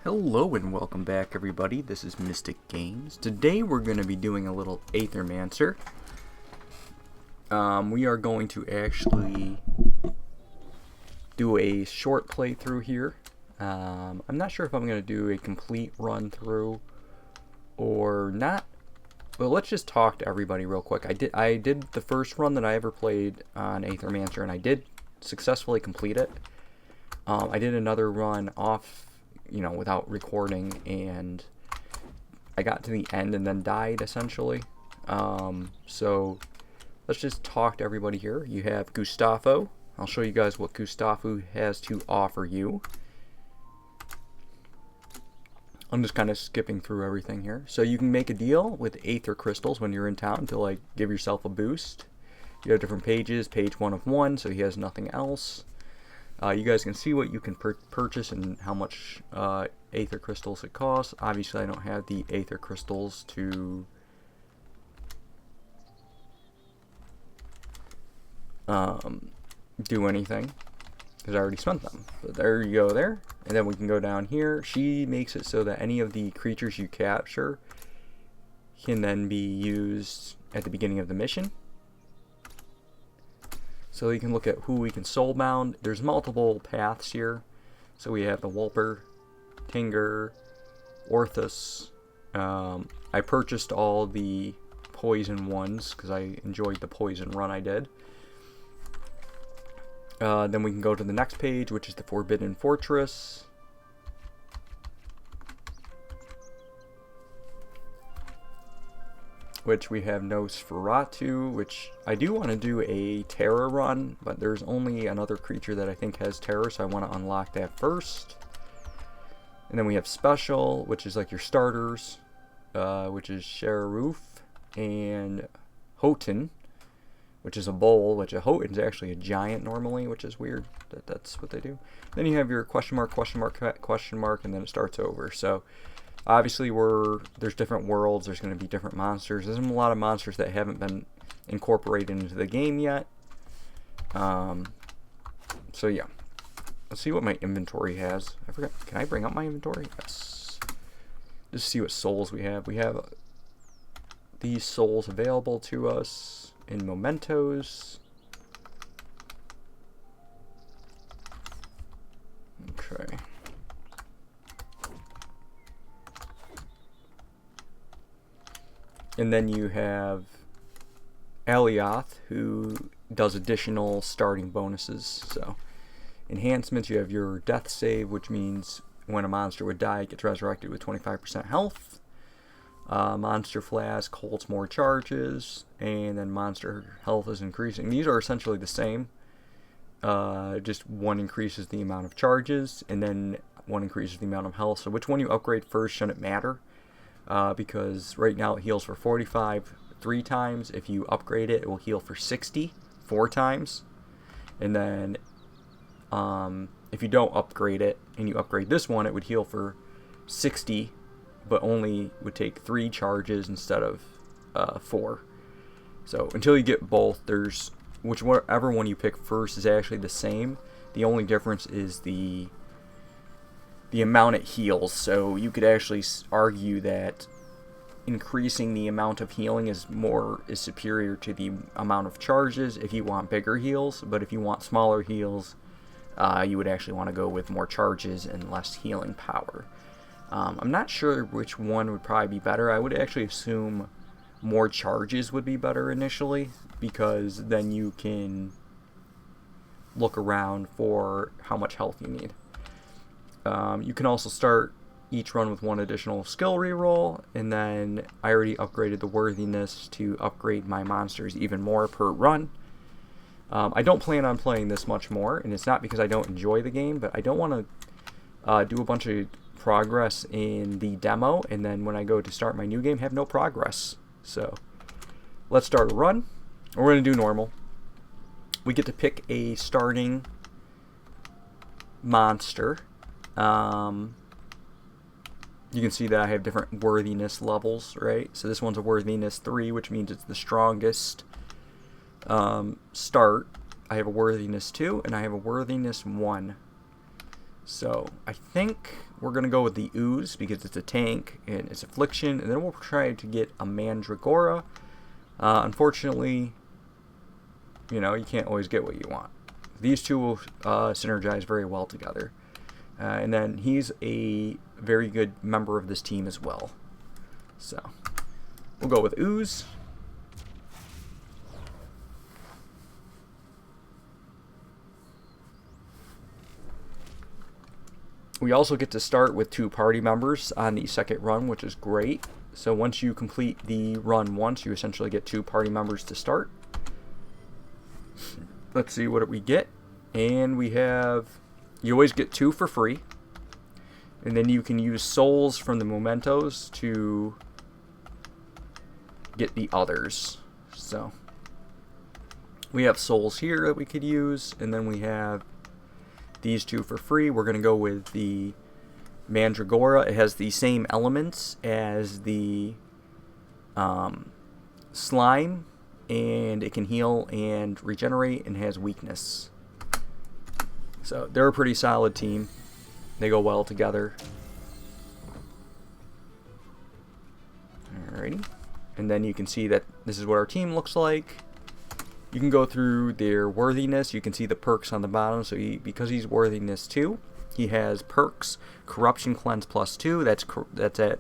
Hello and welcome back everybody, this is Mystic Games. Today we're going to be doing a little Aethermancer. We are going to actually do a short playthrough here. I'm not sure if I'm going to do a complete run through or not. But let's just talk to everybody real quick. I did the first run that I ever played on Aethermancer and I did successfully complete it. I did another run off, without recording, and I got to the end and then died essentially. So let's just talk to everybody here. You have Gustavo. I'll show you guys what Gustavo has to offer you. I'm just kind of skipping through everything here. So you can make a deal with Aether crystals when you're in town to give yourself a boost. You have different pages, page 1 of 1, so he has nothing else. You guys can see what you can purchase and how much Aether crystals it costs. Obviously, I don't have the Aether crystals to do anything because I already spent them. But there you go there. And then we can go down here. She makes it so that any of the creatures you capture can then be used at the beginning of the mission. So you can look at who we can soulbound. There's multiple paths here. So we have the Wulper, Tinger, Orthus. I purchased all the poison ones because I enjoyed the poison run I did. Then we can go to the next page, which is the Forbidden Fortress. Which we have Nosferatu, which I do want to do a Terror run, but there's only another creature that I think has Terror, so I want to unlock that first. And then we have Special, which is like your starters, which is Shararoof and Houghton, which is a bowl, which a Houghton is actually a giant normally, which is weird that that's what they do. Then you have your question mark, and then it starts over. So obviously there's different worlds, there's going to be different monsters. There's a lot of monsters that haven't been incorporated into the game yet. So yeah. Let's see what my inventory has. I forgot, can I bring up my inventory? Yes. Just see what souls we have. We have these souls available to us in mementos. Okay. And then you have Alioth, who does additional starting bonuses. So, enhancements, you have your death save, which means when a monster would die, it gets resurrected with 25% health. Monster Flask holds more charges, and then monster health is increasing. These are essentially the same. Just one increases the amount of charges, and then one increases the amount of health. So which one you upgrade first shouldn't matter. Because right now it heals for 45 3 times. If you upgrade it, it will heal for 60 4 times. And then if you don't upgrade it and you upgrade this one, it would heal for 60, but only would take 3 charges instead of 4. So until you get both, there's whichever one you pick first is actually the same. The only difference is the amount it heals. So you could actually argue that increasing the amount of healing is superior to the amount of charges if you want bigger heals. But if you want smaller heals, you would actually want to go with more charges and less healing power. I'm not sure which one would probably be better. I would actually assume more charges would be better initially, because then you can look around for how much health you need. You can also start each run with 1 additional skill reroll, and then I already upgraded the worthiness to upgrade my monsters even more per run. I don't plan on playing this much more, and it's not because I don't enjoy the game, but I don't want to do a bunch of progress in the demo, and then when I go to start my new game, have no progress. So let's start a run. We're going to do normal. We get to pick a starting monster. You can see that I have different worthiness levels, right? So this one's a worthiness 3, which means it's the strongest start. I have a worthiness 2, and I have a worthiness 1. So I think we're going to go with the Ooze because it's a tank and it's Affliction, and then we'll try to get a Mandragora. Unfortunately, you know, you can't always get what you want. These two will synergize very well together. And then he's a very good member of this team as well. So we'll go with Ooze. We also get to start with 2 party members on the second run, which is great. So once you complete the run once, you essentially get 2 party members to start. Let's see what we get. And we have, you always get 2 for free. And then you can use souls from the mementos to get the others. So we have souls here that we could use, and then we have these 2 for free. We're going to go with the Mandragora. It has the same elements as the slime, and it can heal and regenerate and has weakness. So they're a pretty solid team. They go well together. Alrighty. And then you can see that this is what our team looks like. You can go through their worthiness. You can see the perks on the bottom. So because he's worthiness 2, he has perks. Corruption Cleanse +2. That's at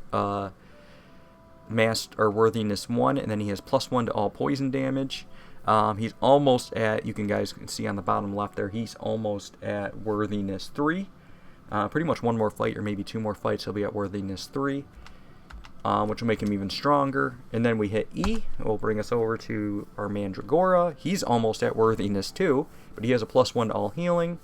master or worthiness 1, and then he has +1 to all poison damage. He's almost at, you guys can see on the bottom left there, he's almost at worthiness 3. Pretty much 1 more fight or maybe 2 more fights, he'll be at worthiness 3. Which will make him even stronger. And then we hit E. It will bring us over to our Mandragora. He's almost at worthiness 2, but he has a +1 to all healing.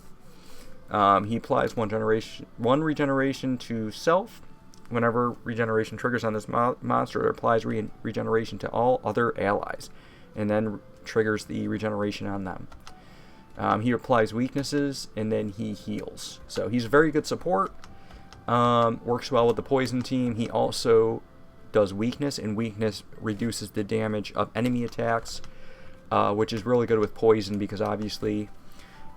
He applies 1 regeneration to self. Whenever regeneration triggers on this monster, it applies regeneration to all other allies, and then triggers the regeneration on them. He applies weaknesses, and then he heals. So he's a very good support. Works well with the poison team. He also does weakness, and weakness reduces the damage of enemy attacks, which is really good with poison because obviously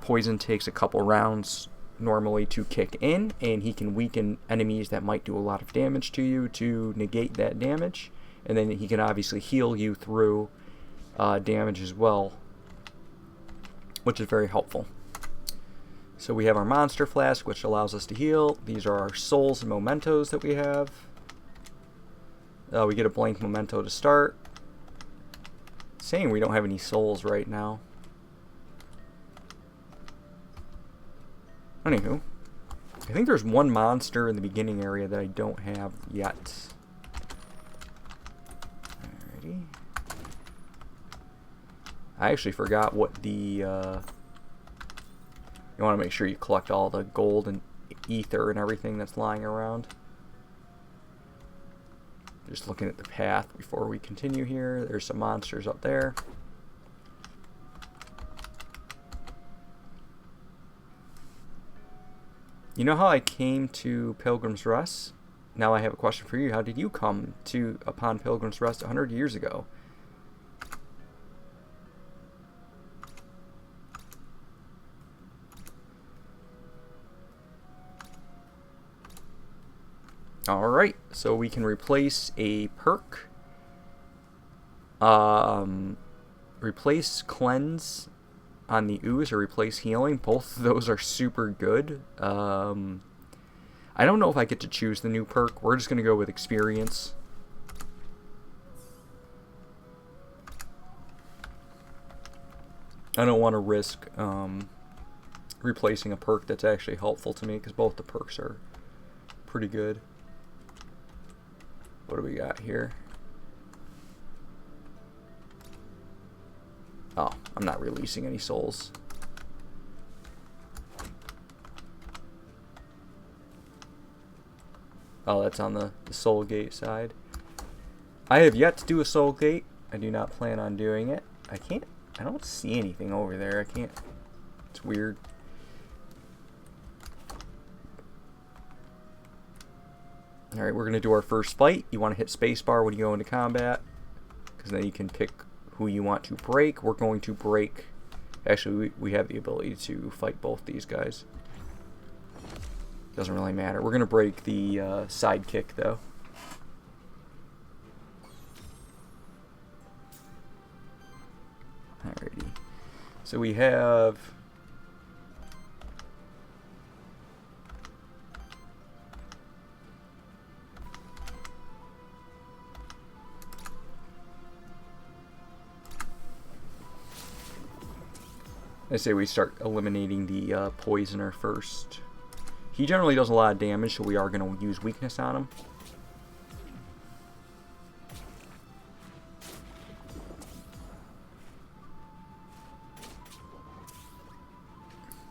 poison takes a couple rounds normally to kick in, and he can weaken enemies that might do a lot of damage to you to negate that damage, and then he can obviously heal you through damage as well, which is very helpful. So we have our Monster Flask, which allows us to heal. These are our souls and mementos that we have. We get a blank memento to start. Saying we don't have any souls right now. Anywho, I think there's 1 monster in the beginning area that I don't have yet. Alrighty. I actually forgot what the... you want to make sure you collect all the gold and ether and everything that's lying around. Just looking at the path before we continue here. There's some monsters up there. You know how I came to Pilgrim's Rest? Now I have a question for you. How did you come upon Pilgrim's Rest 100 years ago? Alright, so we can replace a perk. Replace Cleanse on the Ooze or replace Healing. Both of those are super good. I don't know if I get to choose the new perk. We're just going to go with Experience. I don't want to risk replacing a perk that's actually helpful to me because both the perks are pretty good. What do we got here? Oh, I'm not releasing any souls. Oh, that's on the soul gate side. I have yet to do a soul gate. I do not plan on doing it. I don't see anything over there. I can't. It's weird. Alright, we're going to do our first fight. You want to hit spacebar when you go into combat, because then you can pick who you want to break. We're going to break... Actually, we have the ability to fight both these guys. Doesn't really matter. We're going to break the sidekick, though. Alrighty. So we have... I say we start eliminating the poisoner first. He generally does a lot of damage, so we are going to use weakness on him.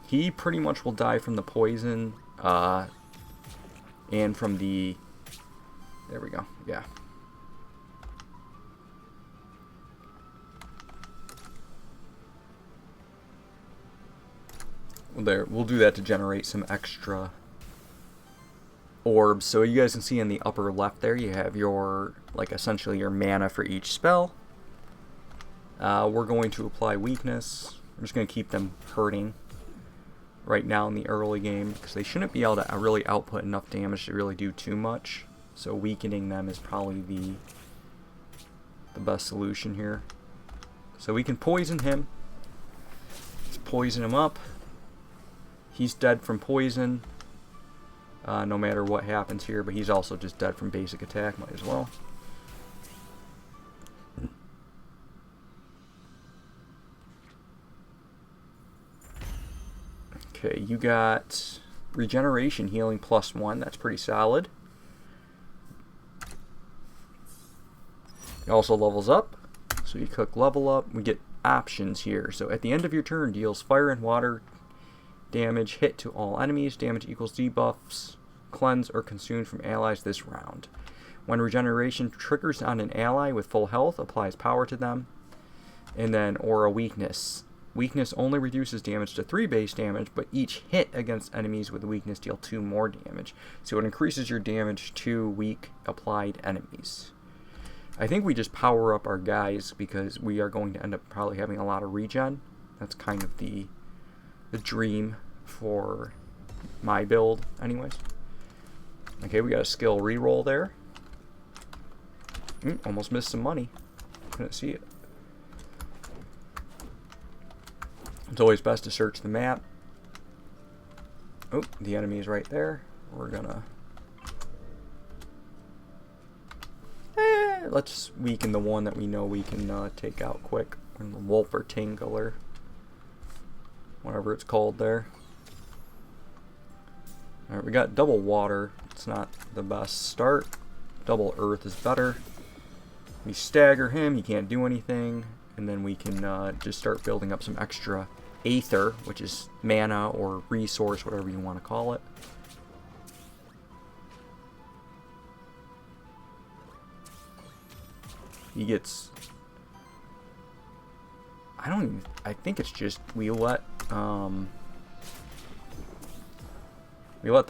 He pretty much will die from the poison, and from the... There we go, yeah. There, we'll do that to generate some extra orbs. So you guys can see in the upper left there, you have your, like, essentially your mana for each spell. We're going to apply weakness. I'm just going to keep them hurting right now in the early game, because they shouldn't be able to really output enough damage to really do too much. So weakening them is probably the best solution here. So we can poison him. Let's poison him up. He's dead from poison, no matter what happens here, but he's also just dead from basic attack, might as well. Okay, you got regeneration healing +1, that's pretty solid. It also levels up, so you click level up, we get options here. So at the end of your turn, deals fire and water damage, hit to all enemies, damage equals debuffs, cleanse or consumed from allies this round. When regeneration triggers on an ally with full health, applies power to them. And then aura weakness. Weakness only reduces damage to 3 base damage, but each hit against enemies with weakness deal 2 more damage. So it increases your damage to weak applied enemies. I think we just power up our guys because we are going to end up probably having a lot of regen. That's kind of the dream for my build anyways. Okay, we got a skill reroll there. Almost missed some money. Couldn't see it. It's always best to search the map. Oh, the enemy is right there. We're gonna... let's weaken the one that we know we can take out quick. The wolf or tingle or whatever it's called there. Alright, we got double water. It's not the best start. Double earth is better. We stagger him, he can't do anything. And then we can just start building up some extra aether, which is mana or resource, whatever you want to call it. He gets... I think it's just we let the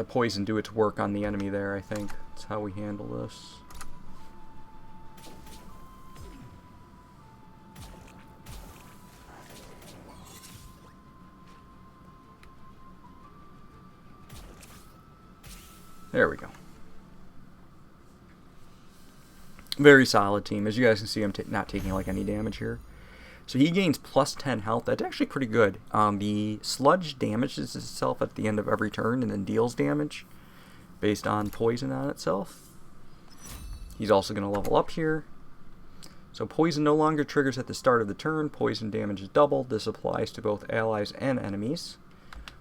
poison do its work on the enemy there, I think. That's how we handle this. There we go. Very solid team. As you guys can see, I'm not taking like any damage here. So he gains +10 health. That's actually pretty good. The sludge damages itself at the end of every turn and then deals damage based on poison on itself. He's also going to level up here. So poison no longer triggers at the start of the turn. Poison damage is doubled. This applies to both allies and enemies.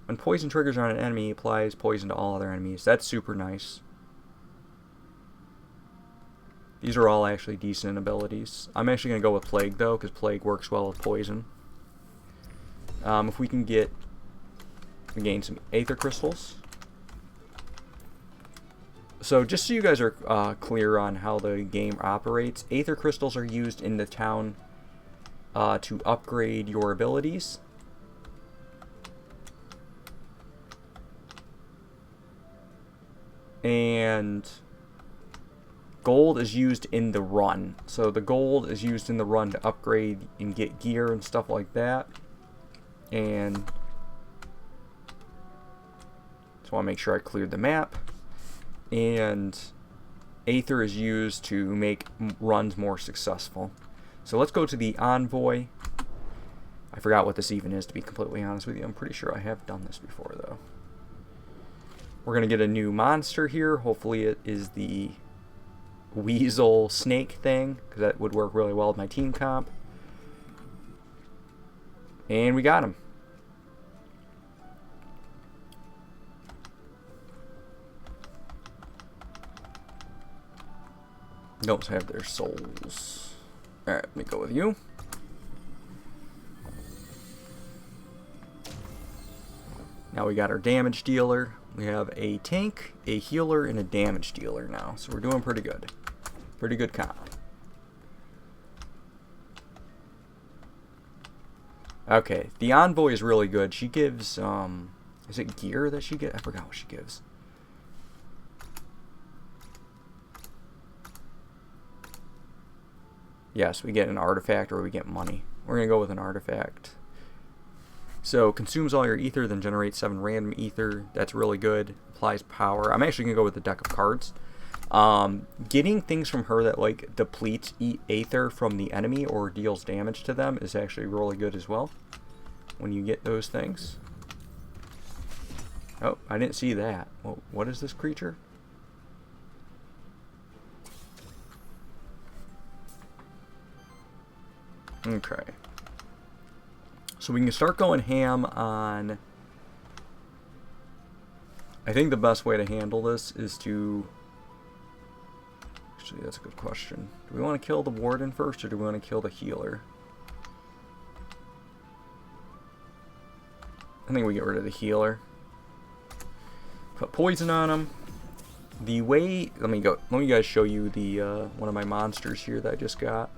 When poison triggers on an enemy, it applies poison to all other enemies. That's super nice. These are all actually decent abilities. I'm actually going to go with Plague, though, because Plague works well with poison. If we can get... We gain some Aether Crystals. So, just so you guys are clear on how the game operates, Aether Crystals are used in the town to upgrade your abilities. And... gold is used in the run. So the gold is used in the run to upgrade and get gear and stuff like that. And so So I'll make sure I cleared the map. And Aether is used to make runs more successful. So let's go to the Envoy. I forgot what this even is, to be completely honest with you. I'm pretty sure I have done this before, though. We're going to get a new monster here. Hopefully it is the weasel snake thing, because that would work really well with my team comp. And we got him. Don't have their souls. Alright, let me go with you. Now we got our damage dealer. We have a tank, a healer, and a damage dealer now. So we're doing pretty good. Pretty good comp. Okay, the Envoy is really good. She gives, is it gear that she gets? I forgot what she gives. Yes, we get an artifact or we get money. We're going to go with an artifact. So, consumes all your ether, then generates 7 random ether. That's really good. Applies power. I'm actually going to go with the deck of cards. Getting things from her that, like, depletes ether from the enemy or deals damage to them is actually really good as well. When you get those things. Oh, I didn't see that. Well, what is this creature? Okay. So we can start going ham on... I think the best way to handle this is to... Actually, that's a good question. Do we want to kill the warden first, or do we want to kill the healer? I think we get rid of the healer. Put poison on him. The way... Let me guys show you the one of my monsters here that I just got.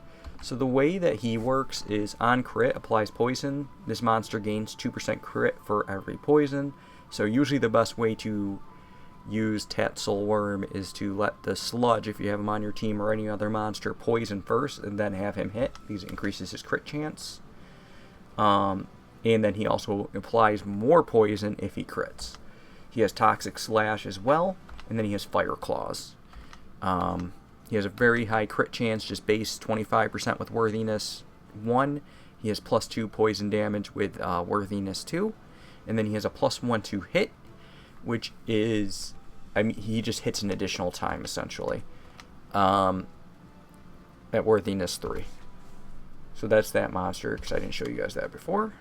So the way that he works is on crit, applies poison. This monster gains 2% crit for every poison. So usually the best way to use Tatzel Worm is to let the sludge, if you have him on your team or any other monster, poison first and then have him hit, because it increases his crit chance. And then he also applies more poison if he crits. He has Toxic Slash as well, and then he has Fire Claws. He has a very high crit chance, just base 25% with Worthiness 1. He has +2 poison damage with Worthiness 2. And then he has a +1 to hit, which is... I mean, he just hits an additional time, essentially. At Worthiness 3. So that's that monster, because I didn't show you guys that before.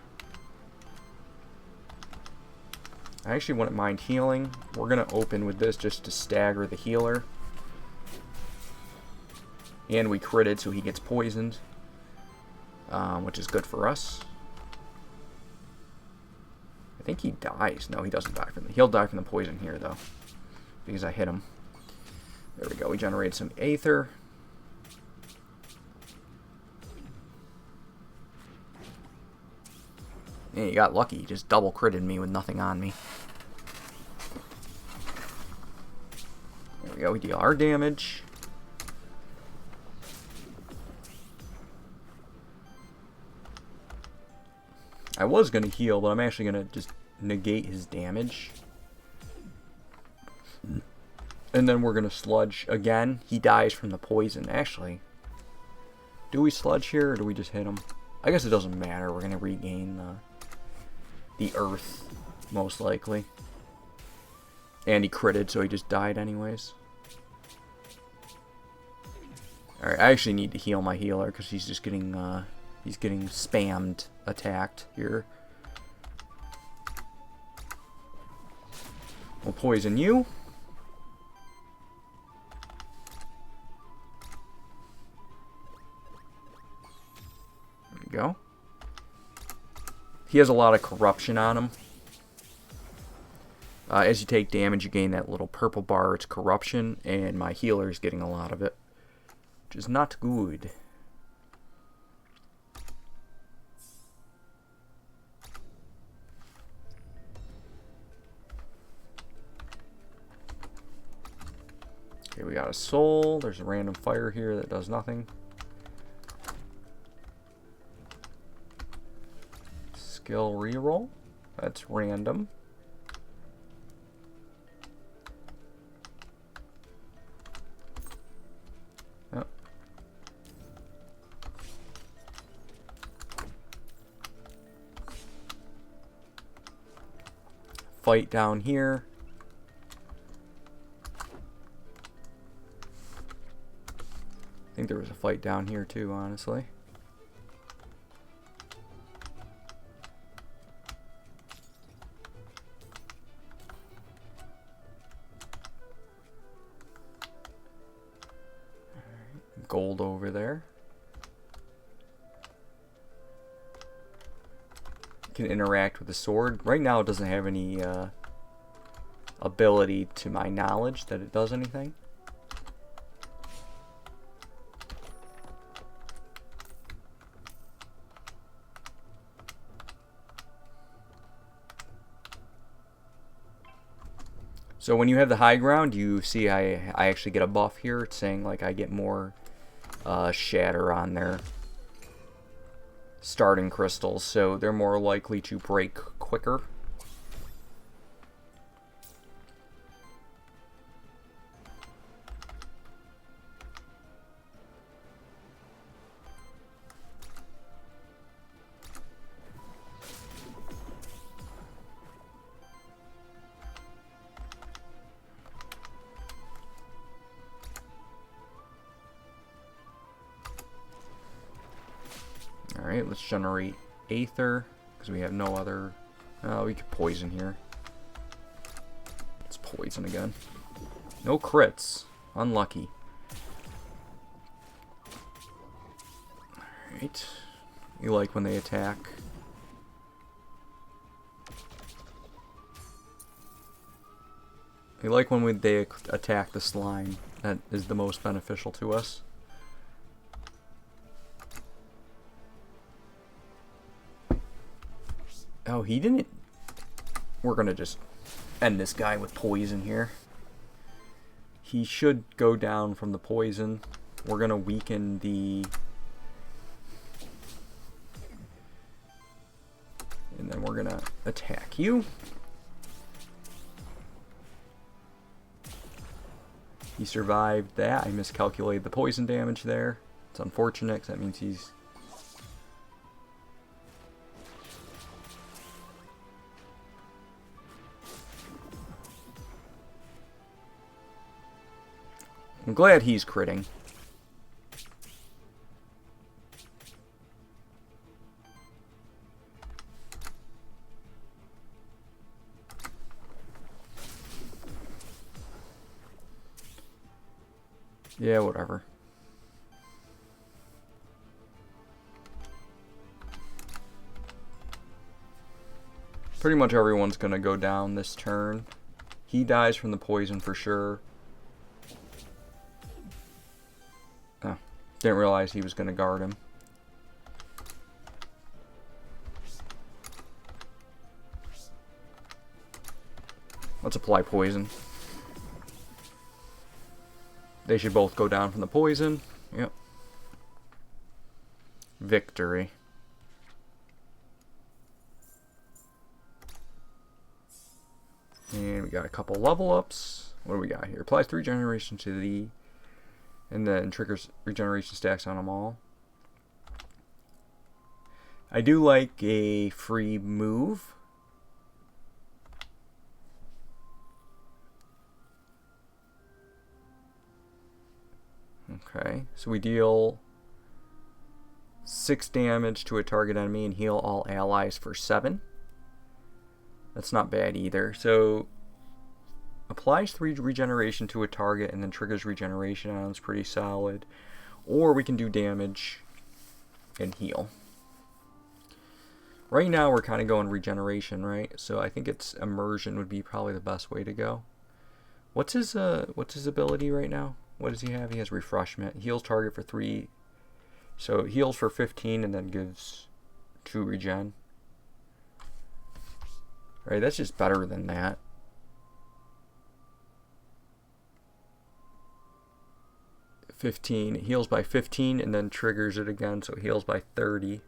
I actually wouldn't mind healing. We're going to open with this just to stagger the healer. And we critted, so he gets poisoned, which is good for us. I think he dies. No, he doesn't die from the... He'll die from the poison here, though, because I hit him. There we go. We generated some Aether. And he got lucky. He just double critted me with nothing on me. There we go. We deal our damage. I was going to heal, but I'm actually going to just negate his damage. And then we're going to sludge again. He dies from the poison. Actually, do we sludge here, or do we just hit him? I guess it doesn't matter. We're going to regain the earth, most likely. And he critted, so he just died anyways. Alright, I actually need to heal my healer, because he's just getting... he's getting spammed, attacked here. We'll poison you. There we go. He has a lot of corruption on him. As you take damage, you gain that little purple bar. It's corruption, and my healer is getting a lot of it, which is not good. Okay, we got a soul. There's a random fire here that does nothing. Skill reroll. That's random. fight down here. I think there was a fight down here too, honestly. Gold over there. Can interact with the sword. Right now it doesn't have any ability to my knowledge that it does anything. So when you have the high ground, you see I actually get a buff here. It's saying like I get more shatter on their starting crystals, so they're more likely to break quicker. Alright, let's generate Aether, because we have no other... we could poison here. Let's poison again. No crits. Unlucky. Alright. You like when they attack. You like when they attack the slime. That is the most beneficial to us. Oh, he didn't... We're gonna just end this guy with poison here. He should go down from the poison. We're gonna weaken the... And then we're gonna attack you. He survived that. I miscalculated the poison damage there. It's unfortunate, 'cause that means he's... I'm glad he's critting. Yeah, whatever. Pretty much everyone's gonna go down this turn. He dies from the poison for sure. Oh, didn't realize he was gonna guard him. Let's apply poison. They should both go down from the poison. Yep. Victory. And we got a couple level ups. What do we got here? Applies 3 regeneration to the... And then triggers regeneration stacks on them all. I do like a free move. Okay, so we deal 6 damage to a target enemy and heal all allies for 7. That's not bad either. So applies 3 regeneration to a target and then triggers regeneration on them. It's pretty solid. Or we can do damage and heal. Right now we're kind of going regeneration, right? So I think it's immersion would be probably the best way to go. What's his ability right now? What does he have? He has refreshment. Heals target for 3. So heals for 15 and then gives 2 regen. Right, that's just better than that. It heals by 15 and then triggers it again, so it heals by 30.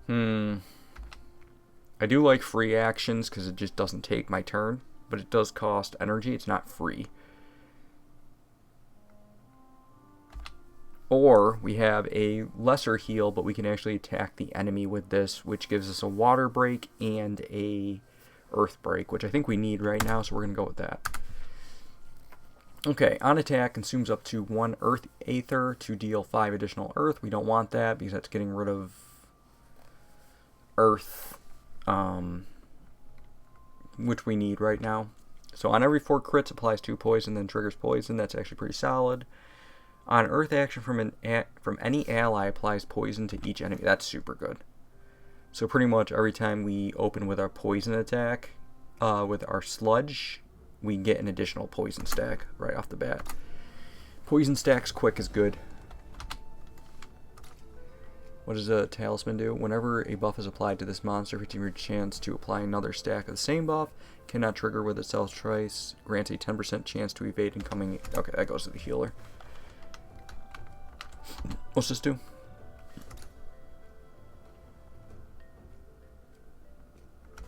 I do like free actions because it just doesn't take my turn, but it does cost energy. It's not free. Or we have a lesser heal, but we can actually attack the enemy with this, which gives us a water break and a earth break, which I think we need right now, so we're going to go with that. Okay, on attack, consumes up to 1 earth aether to deal 5 additional earth. We don't want that because that's getting rid of earth, which we need right now. So on every 4 crits, applies 2 poison, then triggers poison. That's actually pretty solid. On earth action from any ally, applies poison to each enemy. That's super good. So pretty much every time we open with our poison attack, with our sludge, we get an additional poison stack right off the bat. Poison stacks quick is good. What does a talisman do? Whenever a buff is applied to this monster, 15% chance to apply another stack of the same buff. Cannot trigger with itself twice. Grants a 10% chance to evade incoming. Okay, that goes to the healer. What's this do?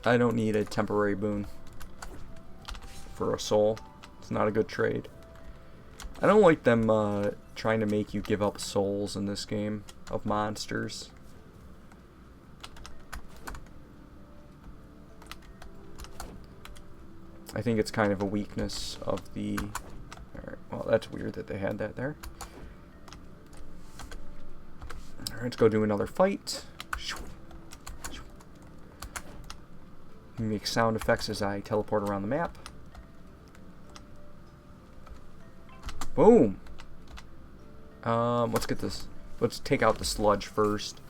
I don't need a temporary boon for a soul. It's not a good trade. I don't like them trying to make you give up souls in this game of monsters. I think it's kind of a weakness of the... Alright, well, that's weird that they had that there. Alright, let's go do another fight. Make sound effects as I teleport around the map. Boom! Let's get this. Let's take out the sludge first.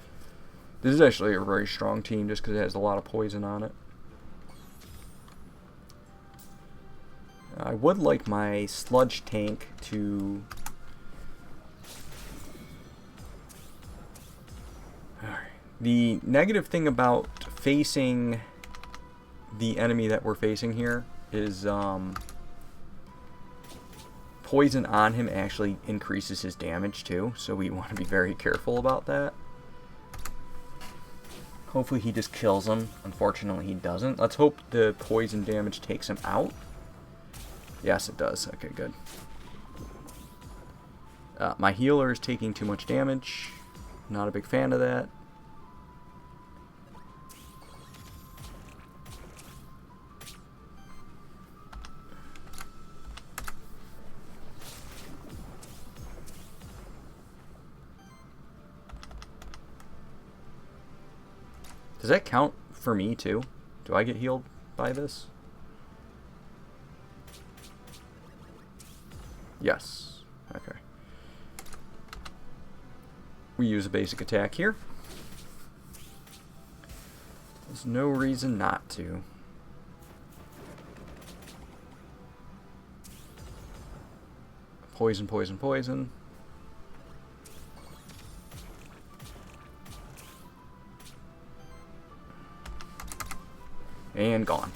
This is actually a very strong team just because it has a lot of poison on it. I would like my sludge tank to... Alright. The negative thing about facing the enemy that we're facing here is poison on him actually increases his damage too, so we want to be very careful about that. Hopefully he just kills him. Unfortunately he doesn't. Let's hope the poison damage takes him out. Yes, it does. Okay, good. My healer is taking too much damage. Not a big fan of that. Does that count for me too? Do I get healed by this? Yes. Okay. We use a basic attack here. There's no reason not to. Poison, poison, poison. And gone.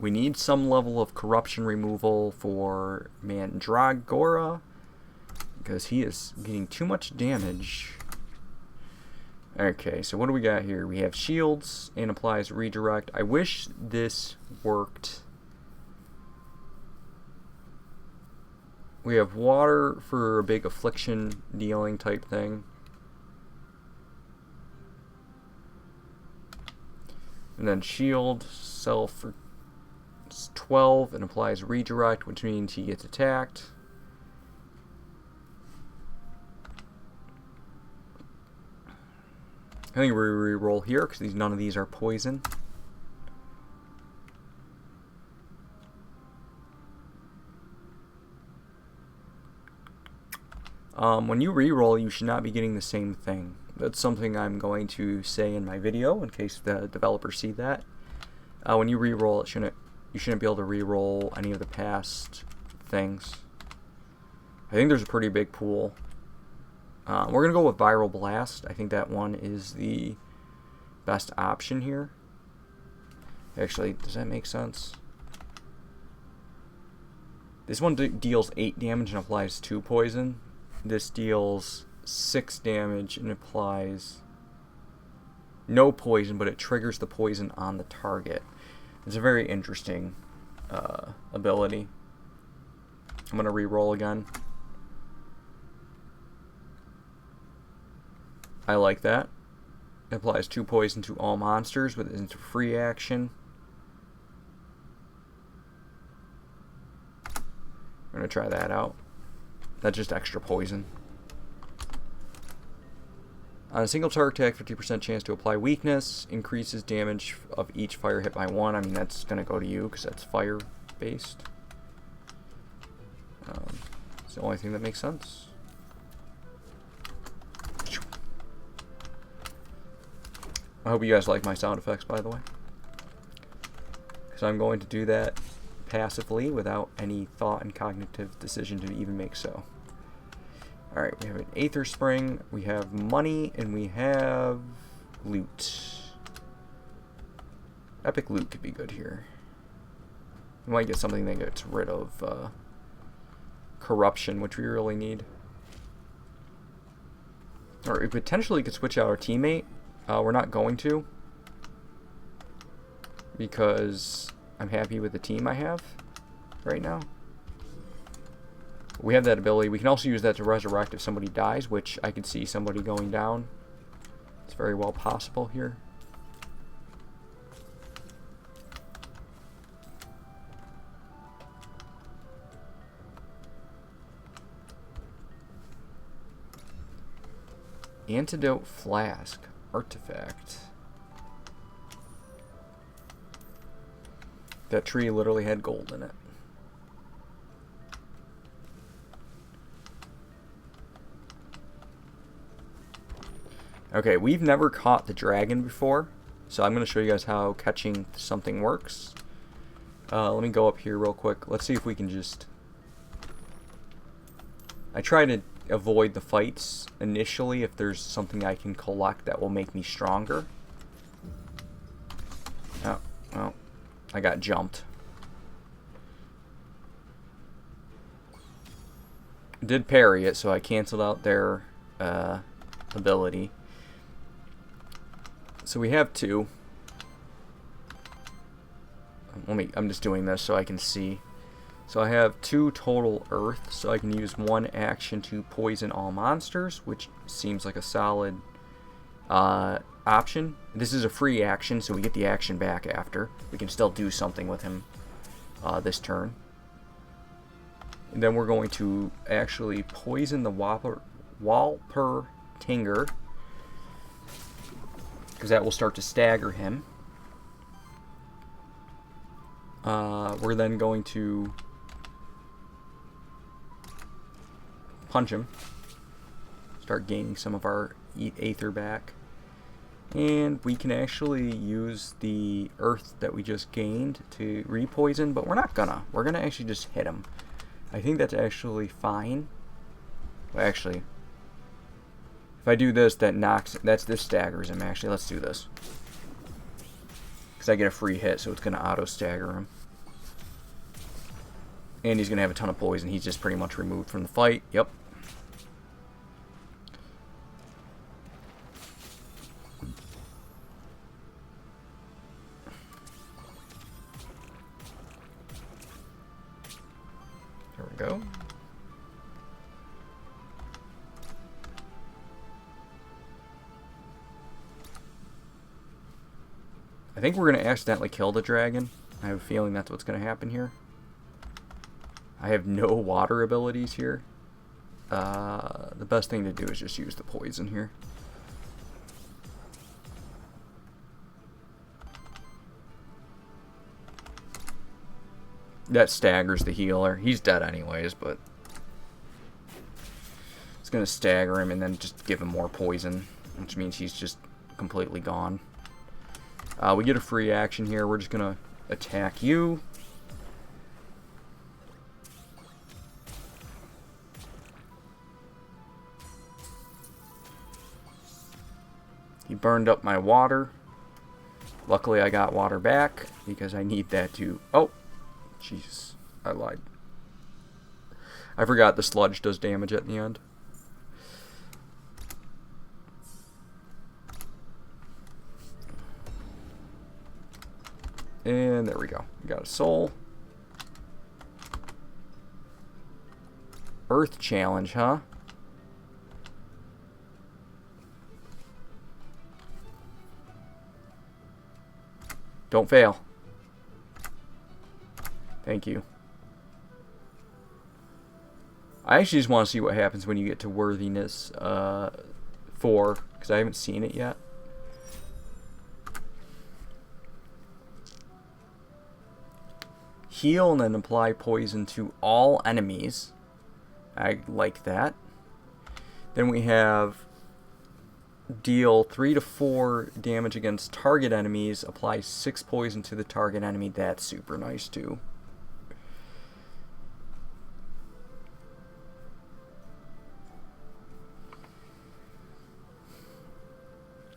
We need some level of corruption removal for Mandragora, because he is getting too much damage. Okay, so what do we got here? We have shields and applies redirect. I wish this worked. We have water for a big affliction dealing type thing. And then shield, self for 12 and applies redirect, which means he gets attacked. I think we re-roll here because none of these are poison. When you re-roll, you should not be getting the same thing. That's something I'm going to say in my video in case the developers see that. When you re-roll, you shouldn't be able to re-roll any of the past things. I think there's a pretty big pool. We're going to go with Viral Blast. I think that one is the best option here. Actually, does that make sense? This one deals 8 damage and applies 2 poison. This deals 6 damage and applies no poison, but it triggers the poison on the target. It's a very interesting ability. I'm gonna re-roll again. I like that. It applies 2 poison to all monsters with into free action. I'm gonna try that out. That's just extra poison. On a single target attack, 50% chance to apply weakness. Increases damage of each fire hit by 1. I mean, that's gonna go to you because that's fire based. It's the only thing that makes sense. I hope you guys like my sound effects, by the way, because I'm going to do that passively without any thought and cognitive decision to even make so. Alright, we have an Aether Spring, we have money, and we have loot. Epic loot could be good here. We might get something that gets rid of corruption, which we really need. Or we potentially could switch out our teammate. We're not going to, because I'm happy with the team I have right now. We have that ability. We can also use that to resurrect if somebody dies, which I could see somebody going down. It's very well possible here. Antidote Flask. Artifact. That tree literally had gold in it. Okay, we've never caught the dragon before, so I'm going to show you guys how catching something works. Let me go up here real quick. Let's see if we can just... I try to avoid the fights initially if there's something I can collect that will make me stronger. Oh, well, I got jumped. Did parry it, so I canceled out their ability. So we have 2. I'm just doing this so I can see. So I have 2 total earth, so I can use 1 action to poison all monsters, which seems like a solid option. This is a free action, so we get the action back after. We can still do something with him this turn. And then we're going to actually poison the Walpertinger, because that will start to stagger him. We're then going to punch him, start gaining some of our Aether back, and we can actually use the earth that we just gained to repoison, but we're not gonna. We're gonna actually just hit him. I think that's actually fine. Well, actually, if I do this, this staggers him. Actually, let's do this, because I get a free hit, so it's gonna auto stagger him. And he's going to have a ton of poison. He's just pretty much removed from the fight. Yep. There we go. I think we're going to accidentally kill the dragon. I have a feeling that's what's going to happen here. I have no water abilities here. The best thing to do is just use the poison here. That staggers the healer. He's dead anyways, but it's going to stagger him and then just give him more poison, which means he's just completely gone. We get a free action here. We're just going to attack you. He burned up my water. Luckily, I got water back because I need that to... Oh, jeez, I lied. I forgot the sludge does damage at the end. And there we go. We got a soul. Earth challenge, huh? Don't fail. Thank you. I actually just want to see what happens when you get to worthiness 4, because I haven't seen it yet. Heal and then apply poison to all enemies. I like that. Then we have deal 3 to 4 damage against target enemies. Apply 6 poison to the target enemy. That's super nice too.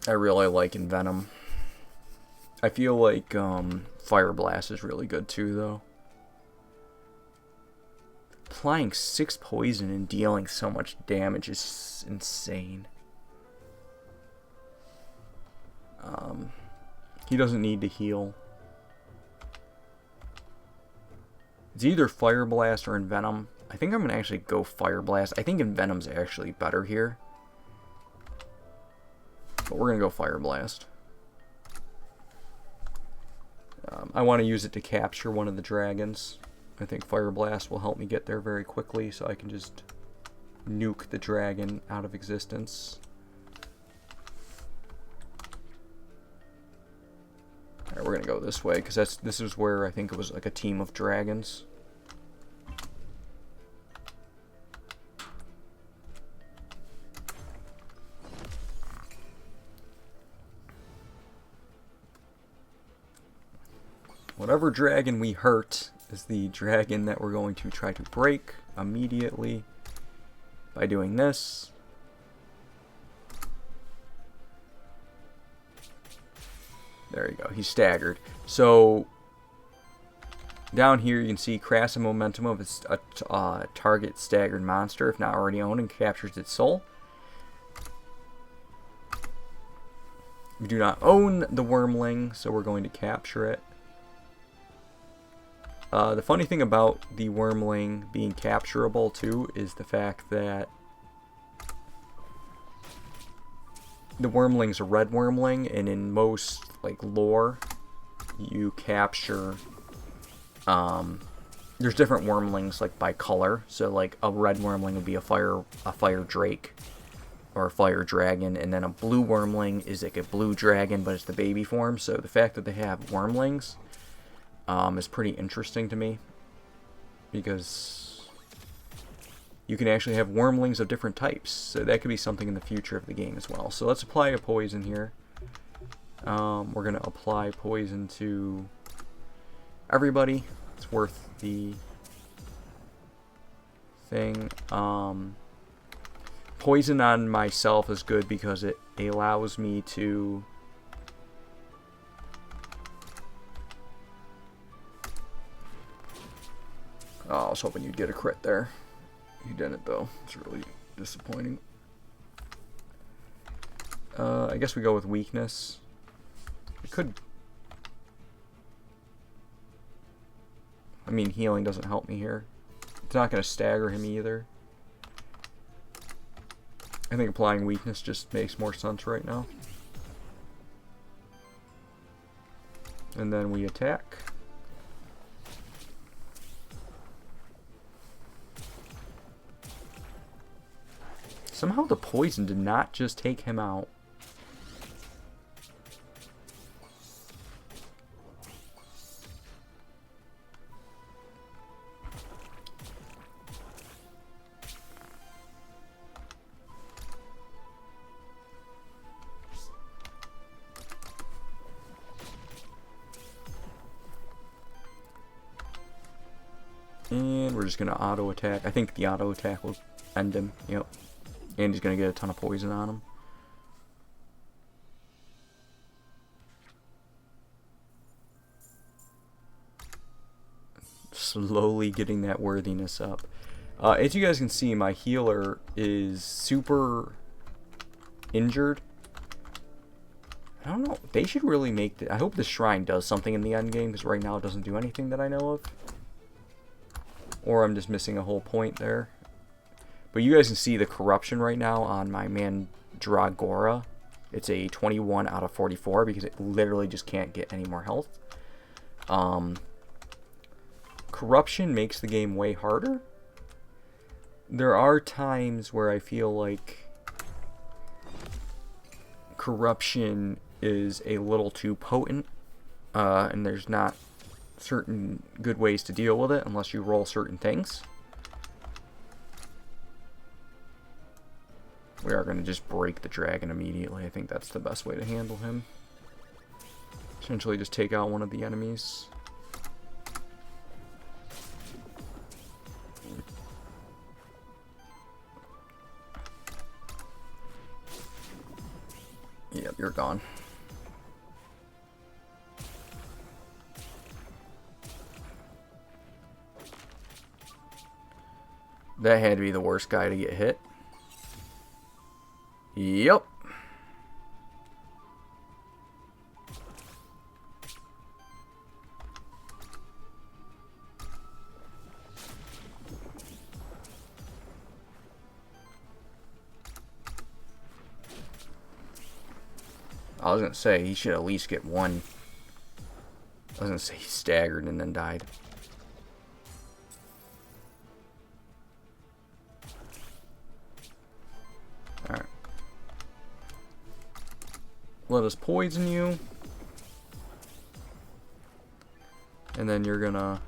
I really like Envenom. I feel like Fire Blast is really good too, though. Applying 6 poison and dealing so much damage is insane. He doesn't need to heal. It's either Fire Blast or Envenom. I think I'm going to actually go Fire Blast. I think Envenom's actually better here. But we're going to go Fire Blast. I want to use it to capture one of the dragons. I think Fire Blast will help me get there very quickly, so I can just nuke the dragon out of existence. Alright, we're going to go this way, because this is where I think it was like a team of dragons. Whatever dragon we hurt is the dragon that we're going to try to break immediately by doing this. There you go. He's staggered. So down here you can see crash the momentum of a target staggered monster if not already owned and captures its soul. We do not own the wormling, so we're going to capture it. The funny thing about the wormling being capturable too is the fact that the wormling's a red wormling, and in most like lore you capture there's different wormlings like by color. So like a red wormling would be a fire drake or a fire dragon, and then a blue wormling is like a blue dragon, but it's the baby form. So the fact that they have wormlings is pretty interesting to me, because you can actually have wormlings of different types, so that could be something in the future of the game as well. So let's apply a poison here. We're going to apply poison to everybody. It's worth the thing. Poison on myself is good because it allows me to oh, I was hoping you'd get a crit there. You didn't though. It's really disappointing. I guess we go with weakness. It could... I mean, healing doesn't help me here. It's not going to stagger him either. I think applying weakness just makes more sense right now. And then we attack. Somehow the poison did not just take him out. And we're just going to auto attack. I think the auto attack will end him. Yep. And he's going to get a ton of poison on him. Slowly getting that worthiness up. As you guys can see, my healer is super injured. I don't know. They should really make I hope the shrine does something in the end game, because right now it doesn't do anything that I know of. Or I'm just missing a whole point there. But you guys can see the corruption right now on my Mandragora. It's a 21 out of 44 because it literally just can't get any more health. Corruption makes the game way harder. There are times where I feel like corruption is a little too potent, and there's not certain good ways to deal with it unless you roll certain things. We are going to just break the dragon immediately. I think that's the best way to handle him. Essentially just take out one of the enemies. Yep, you're gone. That had to be the worst guy to get hit. Yep. I was gonna say he should at least get one. I was gonna say he staggered and then died. Alright. Let us poison you. And then you're gonna...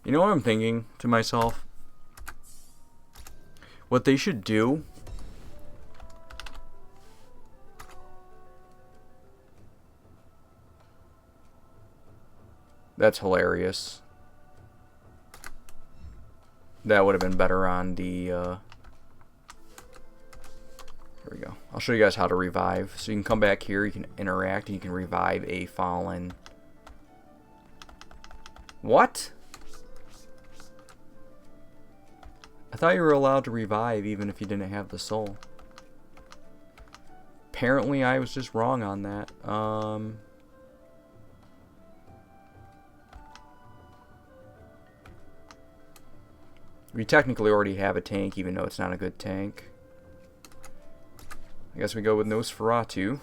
You know what I'm thinking to myself? What they should do... That's hilarious. That would have been better on the... Here we go. I'll show you guys how to revive. So you can come back here, you can interact, and you can revive a fallen... What? I thought you were allowed to revive even if you didn't have the soul. Apparently I was just wrong on that. We technically already have a tank, even though it's not a good tank. I guess we go with Nosferatu.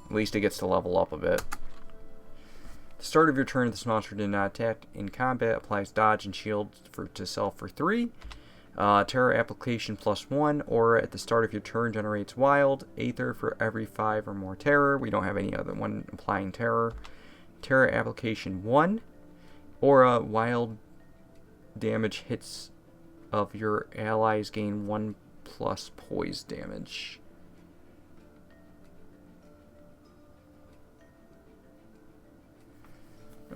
At least it gets to level up a bit. At the start of your turn, if this monster did not attack in combat, applies dodge and shield to self for 3. Terror application +1, or at the start of your turn generates wild Aether for every 5 or more terror. We don't have any other one applying terror. Terror application 1, or wild damage hits of your allies gain 1+ poise damage.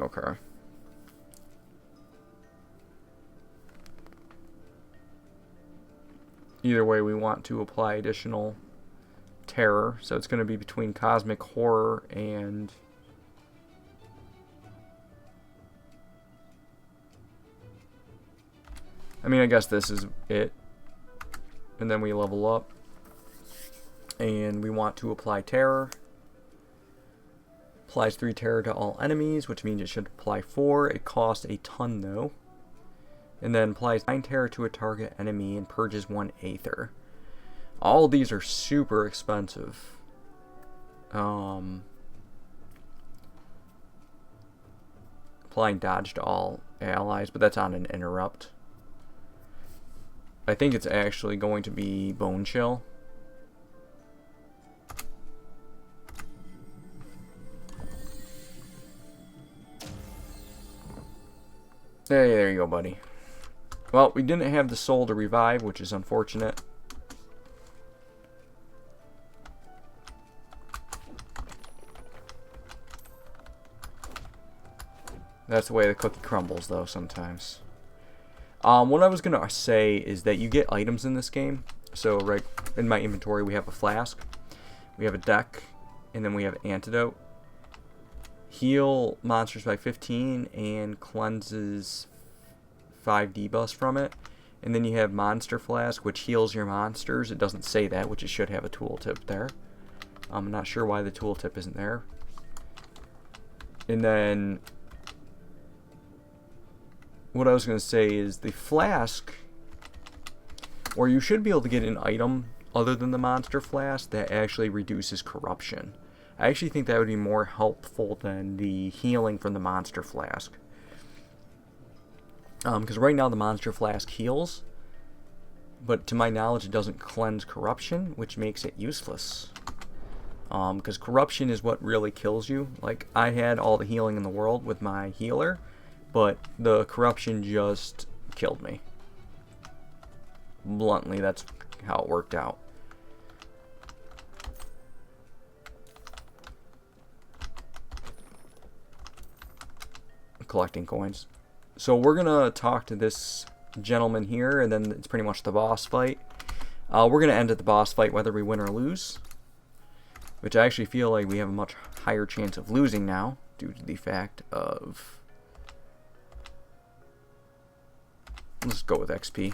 Okay. Either way, we want to apply additional terror, so it's going to be between cosmic horror and I mean, I guess this is it. And then we level up. And we want to apply terror. Applies 3 terror to all enemies, which means it should apply 4. It costs a ton, though. And then applies 9 terror to a target enemy and purges 1 Aether. All of these are super expensive. Applying dodge to all allies, but that's on an interrupt. I think it's actually going to be Bone Chill. There you go, buddy. Well, we didn't have the soul to revive, which is unfortunate. That's the way the cookie crumbles, though, sometimes. What I was going to say is that you get items in this game. So, right in my inventory, we have a flask, we have a deck, and then we have antidote. Heal monsters by 15 and cleanses 5 debuffs from it. And then you have Monster Flask, which heals your monsters. It doesn't say that, which it should have a tooltip there. I'm not sure why the tooltip isn't there. And then what I was going to say is the flask, or you should be able to get an item other than the monster flask that actually reduces corruption. I actually think that would be more helpful than the healing from the monster flask. Because right now the monster flask heals, but to my knowledge it doesn't cleanse corruption, which makes it useless. Because corruption is what really kills you. Like, I had all the healing in the world with my healer, but the corruption just killed me. Bluntly, that's how it worked out. Collecting coins. So we're gonna talk to this gentleman here, and then it's pretty much the boss fight. We're gonna end at the boss fight whether we win or lose, which I actually feel like we have a much higher chance of losing now due to the fact of, let's go with XP.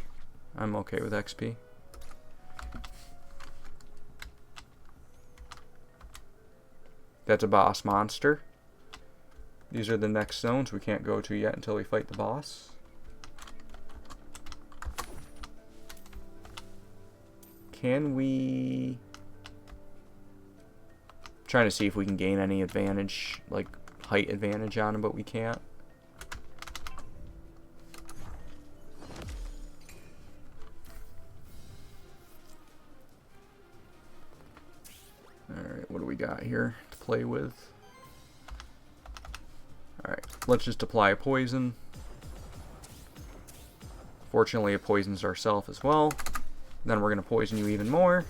I'm okay with XP. That's a boss monster. These are the next zones we can't go to yet until we fight the boss. Can we... trying to see if we can gain any advantage, like height advantage on him, but we can't. Alright, what do we got here to play with? Alright, let's just apply a poison. Fortunately, it poisons ourselves as well. Then we're going to poison you even more.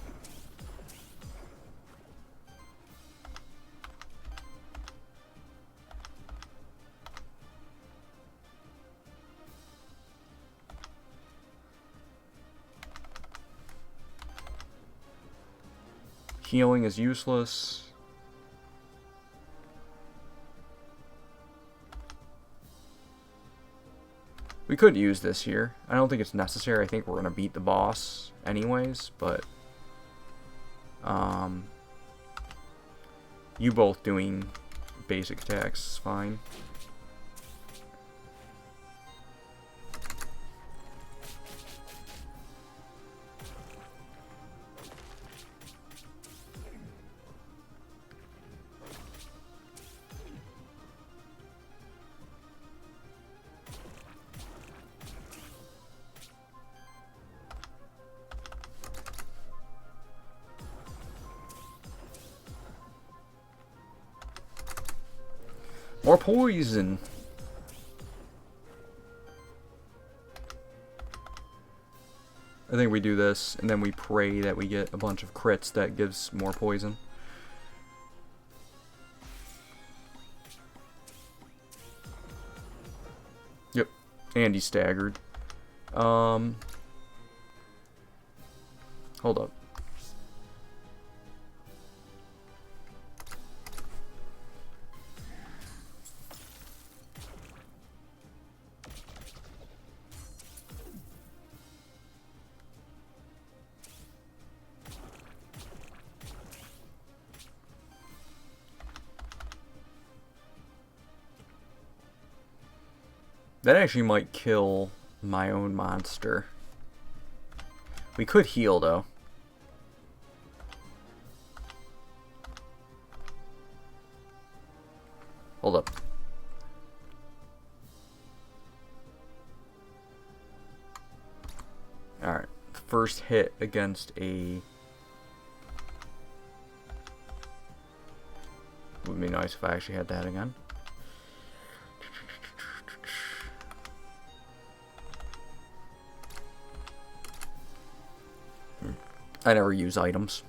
Healing is useless. We could use this here. I don't think it's necessary. I think we're going to beat the boss anyways, but you both doing basic attacks is fine. More poison. I think we do this, and then we pray that we get a bunch of crits that gives more poison. Yep, and he's staggered. Hold up. That actually might kill my own monster. We could heal, though. Hold up. Alright. First hit against a... Would be nice if I actually had that again. I never use items.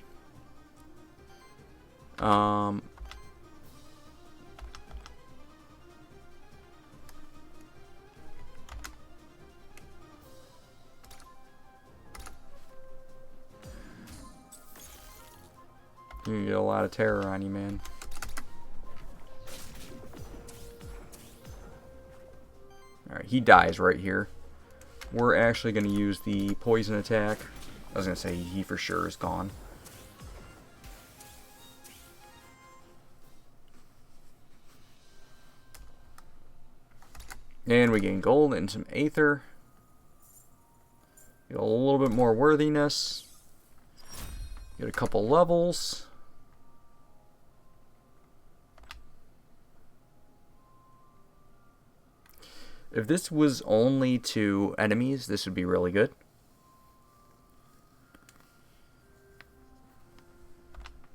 You get a lot of terror on you, man. Alright, he dies right here. We're actually going to use the poison attack. I was going to say he for sure is gone. And we gain gold and some Aether. Get a little bit more worthiness. Get a couple levels. If this was only to enemies, this would be really good.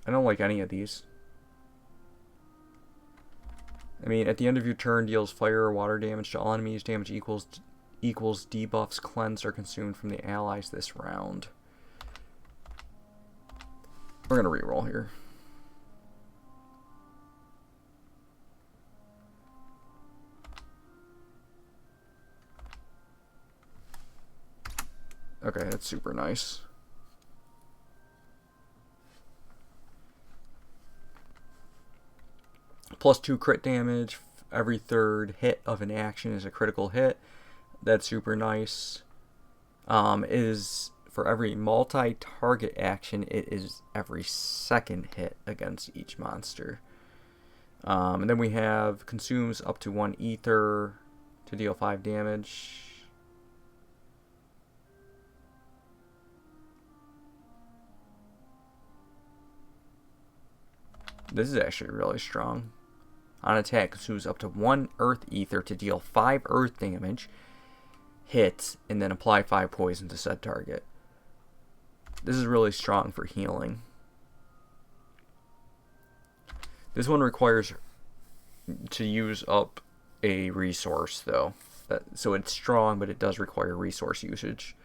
I don't like any of these. I mean, at the end of your turn, deals fire or water damage to all enemies. Damage equals debuffs cleansed or consumed from the allies this round. We're going to reroll here. Okay, that's super nice. +2 crit damage. Every third hit of an action is a critical hit. That's super nice. Is for every multi-target action, it is every second hit against each monster. And then we have consumes up to 1 ether to deal 5 damage. This is actually really strong. On attack, consumes up to 1 earth ether to deal 5 earth damage. Hit, and then apply 5 poison to said target. This is really strong for healing. This one requires to use up a resource, though. So it's strong, but it does require resource usage.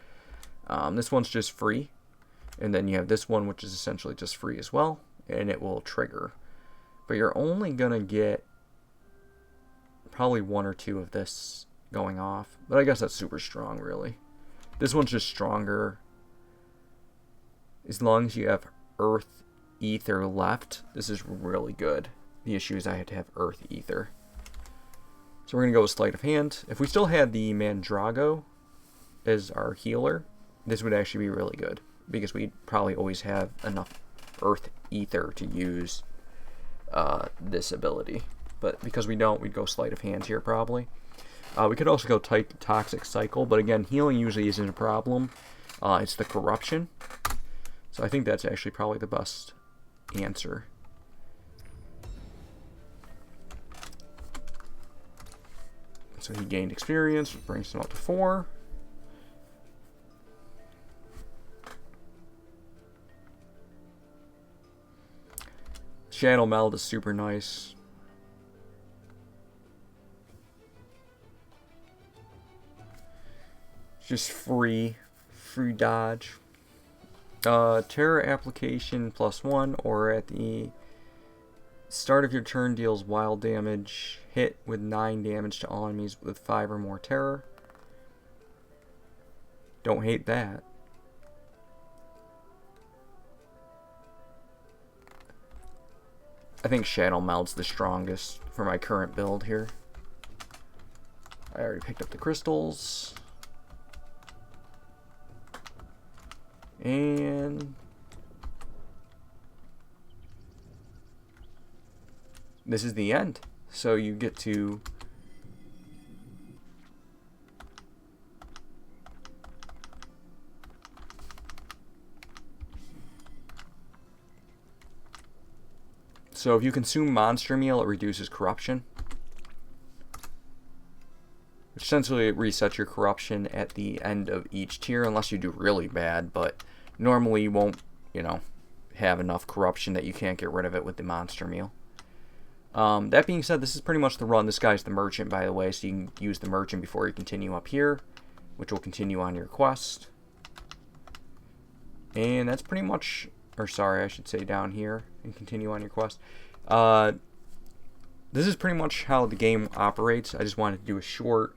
This one's just free. And then you have this one, which is essentially just free as well. And it will trigger. But you're only going to get probably 1 or 2 of this going off. But I guess that's super strong, really. This one's just stronger. As long as you have Earth Ether left, this is really good. The issue is I had to have Earth Ether. So we're going to go with Sleight of Hand. If we still had the Mandrago as our healer, this would actually be really good. Because we'd probably always have enough Earth Ether to use this ability. But because we don't, we'd go Sleight of Hand here probably. We could also go Toxic Cycle, but again, healing usually isn't a problem. It's the Corruption. So I think that's actually probably the best answer. So he gained experience, which brings him up to 4. Shadow Meld is super nice. Just free dodge. Terror application +1, or at the start of your turn deals wild damage. Hit with 9 damage to all enemies with 5 or more terror. Don't hate that. I think Shadow Meld's the strongest for my current build here. I already picked up the crystals. And this is the end. So you get to so if you consume Monster Meal, it reduces corruption. Which essentially resets your corruption at the end of each tier, unless you do really bad, but normally you won't, have enough corruption that you can't get rid of it with the Monster Meal. That being said, this is pretty much the run. This guy's the Merchant, by the way, so you can use the Merchant before you continue up here, which will continue on your quest. And that's pretty much, or sorry, I should say down here, and continue on your quest. This is pretty much how the game operates. I just wanted to do a short,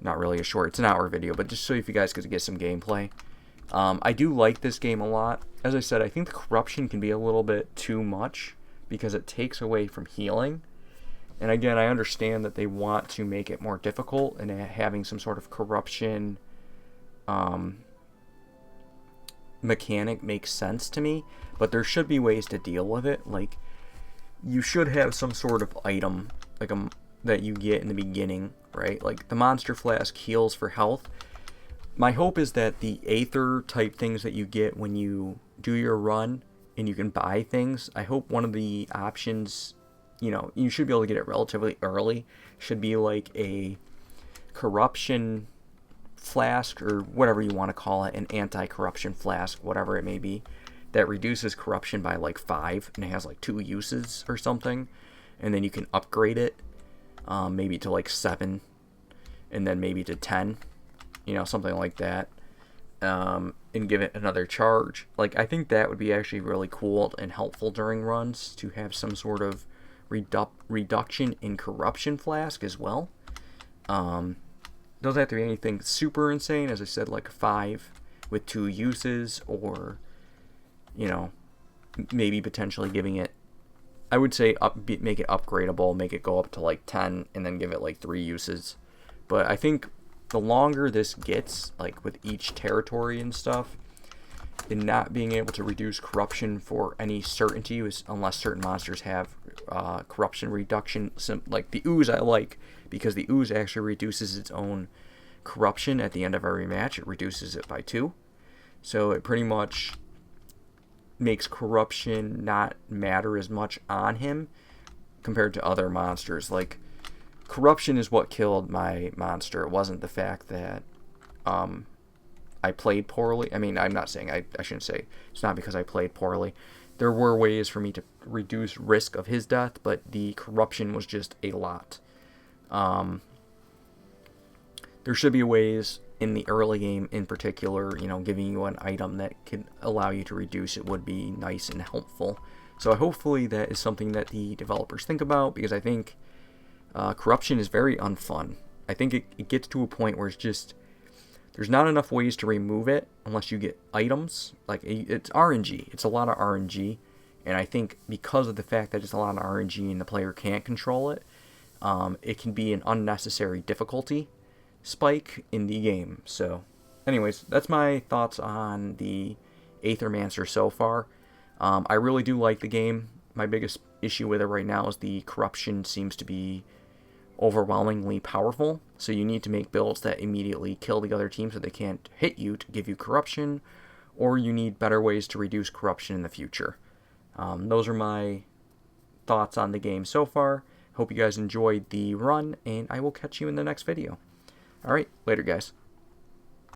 not really a short, it's an hour video, but just so if you guys could get some gameplay. I do like this game a lot. As I said, I think the corruption can be a little bit too much because it takes away from healing. And again, I understand that they want to make it more difficult, and having some sort of corruption mechanic makes sense to me, but there should be ways to deal with it. You should have some sort of item that you get in the beginning right? Like, the Monster Flask heals for health. My hope is that the Aether type things that you get when you do your run and you can buy things, I hope one of the options, you know, you should be able to get it relatively early, should be like a corruption flask, or whatever you want to call it, an anti-corruption flask, whatever it may be, that reduces corruption by like 5, and it has like 2 uses or something, and then you can upgrade it, maybe to like 7, and then maybe to 10, you know, something like that, and give it another charge. Like, I think that would be actually really cool and helpful during runs, to have some sort of reduction in corruption flask as well. Doesn't have to be anything super insane, as I said, like 5 with 2 uses, or, you know, maybe potentially giving it, I would say make it upgradable, make it go up to like 10, and then give it like 3 uses. But I think the longer this gets, like with each territory and stuff, and not being able to reduce corruption for any certainty, unless certain monsters have corruption reduction, like the ooze I like, because the ooze actually reduces its own corruption at the end of every match. It reduces it by 2, so it pretty much makes corruption not matter as much on him compared to other monsters. Like, corruption is what killed my monster. It wasn't the fact that I played poorly. I mean, I'm not saying, I shouldn't say it's not because I played poorly. There were ways for me to reduce risk of his death, but the corruption was just a lot. There should be ways in the early game in particular, you know, giving you an item that could allow you to reduce it would be nice and helpful. So hopefully that is something that the developers think about, because I think corruption is very unfun. I think it gets to a point where it's just, there's not enough ways to remove it unless you get items. Like, it's RNG. It's a lot of RNG. And I think because of the fact that it's a lot of RNG and the player can't control it, it can be an unnecessary difficulty spike in the game. So, anyways, that's my thoughts on the Aethermancer so far. I really do like the game. My biggest issue with it right now is the corruption seems to be overwhelmingly powerful, so you need to make builds that immediately kill the other team so they can't hit you to give you corruption, or you need better ways to reduce corruption in the future. Those are my thoughts on the game so far. Hope you guys enjoyed the run, and I will catch you in the next video. Alright, later guys.